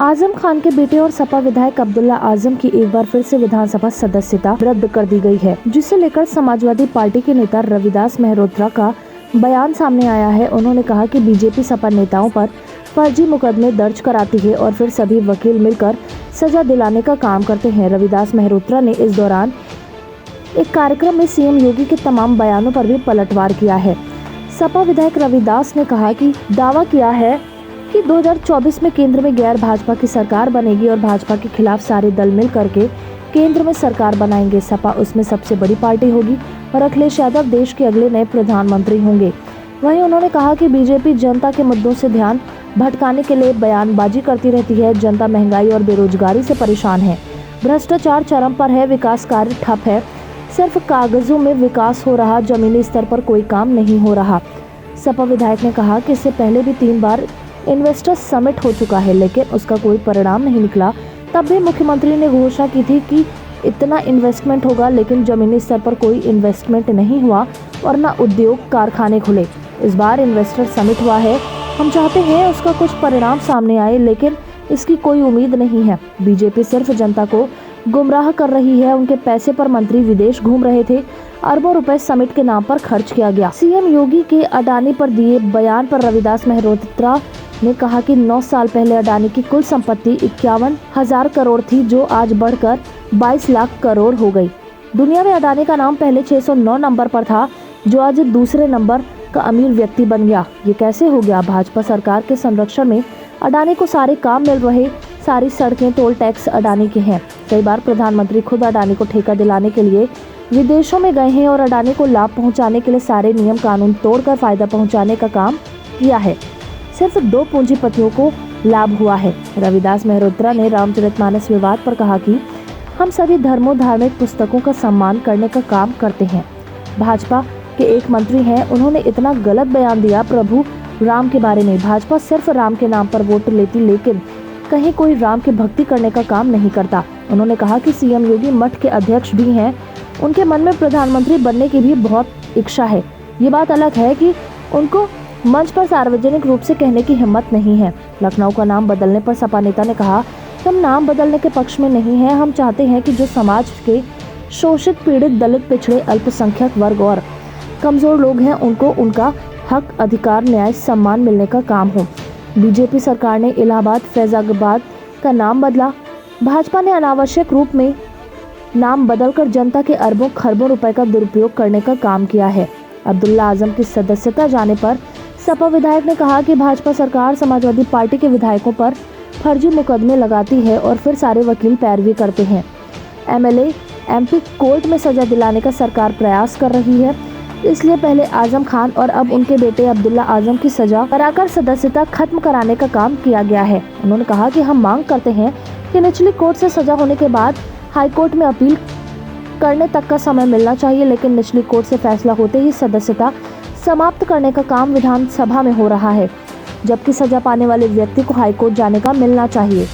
आजम खान के बेटे और सपा विधायक अब्दुल्ला आजम की एक बार फिर से विधानसभा सदस्यता रद्द कर दी गई है, जिसे लेकर समाजवादी पार्टी के नेता रविदास मेहरोत्रा का बयान सामने आया है। उन्होंने कहा कि बीजेपी सपा नेताओं पर फर्जी मुकदमे दर्ज कराती है और फिर सभी वकील मिलकर सजा दिलाने का काम करते हैं। रविदास मेहरोत्रा ने इस दौरान एक कार्यक्रम में सीएम योगी के तमाम बयानों पर भी पलटवार किया है। सपा विधायक रविदास ने कहा कि दावा किया है कि 2024 में केंद्र में गैर भाजपा की सरकार बनेगी और भाजपा के खिलाफ सारे दल मिल करके केंद्र में सरकार बनाएंगे। सपा उसमें सबसे बड़ी पार्टी होगी और अखिलेश यादव देश के अगले नए प्रधानमंत्री होंगे। वहीं उन्होंने कहा कि बीजेपी जनता के मुद्दों से ध्यान भटकाने के लिए बयानबाजी करती रहती है। जनता महंगाई और बेरोजगारी से परेशान है, भ्रष्टाचार चरम पर है, विकास कार्य ठप है, सिर्फ कागजों में विकास हो रहा, जमीनी स्तर पर कोई काम नहीं हो रहा। सपा विधायक ने कहा कि इससे पहले भी 3 बार इन्वेस्टर्स समिट हो चुका है, लेकिन उसका कोई परिणाम नहीं निकला। तब भी मुख्यमंत्री ने घोषणा की थी कि इतना इन्वेस्टमेंट होगा, लेकिन जमीनी स्तर पर कोई इन्वेस्टमेंट नहीं हुआ और न उद्योग कारखाने खुले। इस बार इन्वेस्टर समिट हुआ है, हम चाहते हैं उसका कुछ परिणाम सामने आए, लेकिन इसकी कोई उम्मीद नहीं है। बीजेपी सिर्फ जनता को गुमराह कर रही है। उनके पैसे पर मंत्री विदेश घूम रहे थे, अरबों रुपए समिट के नाम पर खर्च किया गया। सीएम योगी के अडानी पर दिए बयान पर रविदास मेहरोत्रा ने कहा कि 9 साल पहले अडानी की कुल संपत्ति 51,000 करोड़ थी, जो आज बढ़कर 22 लाख करोड़ हो गई। दुनिया में अडानी का नाम पहले 609 नंबर पर था, जो आज दूसरे नंबर का अमीर व्यक्ति बन गया। ये कैसे हो गया? भाजपा सरकार के संरक्षण में अडानी को सारे काम मिल रहे, सारी सड़कें, टोल टैक्स अडानी के हैं। कई बार प्रधानमंत्री खुद अडानी को ठेका दिलाने के लिए विदेशों में गए हैं और अडानी को लाभ पहुंचाने के लिए सारे नियम कानून तोड़कर फायदा पहुंचाने का काम किया है। सिर्फ 2 पूंजीपतियों को लाभ हुआ है। रविदास मेहरोत्रा ने रामचरितमानस विवाद पर कहा कि हम सभी धर्मों, धार्मिक पुस्तकों का सम्मान करने का काम करते हैं। भाजपा के एक मंत्री हैं, उन्होंने इतना गलत बयान दिया प्रभु राम के बारे में। भाजपा सिर्फ राम के नाम पर वोट लेती, लेकिन कहीं कोई राम की भक्ति करने का काम नहीं करता। उन्होंने कहा कि सीएम योगी मठ के अध्यक्ष भी हैं, उनके मन में प्रधानमंत्री बनने की भी बहुत इच्छा है। ये बात अलग है कि उनको मंच पर सार्वजनिक रूप से कहने की हिम्मत नहीं है। लखनऊ का नाम बदलने पर सपा नेता ने कहा कि हम नाम बदलने के पक्ष में नहीं हैं। हम चाहते हैं कि जो समाज के शोषित, पीड़ित, दलित, पिछड़े, अल्पसंख्यक वर्ग और कमजोर लोग हैं, उनको उनका हक, अधिकार, न्याय, सम्मान मिलने का काम हो। बीजेपी सरकार ने इलाहाबाद, फैजाबाद का नाम बदला। भाजपा ने अनावश्यक रूप में नाम बदलकर जनता के अरबों खरबों रुपए का दुरुपयोग करने का काम किया है। अब्दुल्ला आजम की सदस्यता जाने पर सपा विधायक ने कहा कि भाजपा सरकार समाजवादी पार्टी के विधायकों पर फर्जी मुकदमे लगाती है और फिर सारे वकील पैरवी करते हैं। एमएलए, एमपी कोर्ट में सजा दिलाने का सरकार प्रयास कर रही है, इसलिए पहले आजम खान और अब उनके बेटे अब्दुल्ला आजम की सजा कराकर सदस्यता खत्म कराने का काम किया गया है। उन्होंने कहा कि हम मांग करते हैं कि निचली कोर्ट से सजा होने के बाद हाईकोर्ट में अपील करने तक का समय मिलना चाहिए, लेकिन निचली कोर्ट से फैसला होते ही सदस्यता समाप्त करने का काम विधानसभा में हो रहा है, जबकि सजा पाने वाले व्यक्ति को हाईकोर्ट जाने का मिलना चाहिए।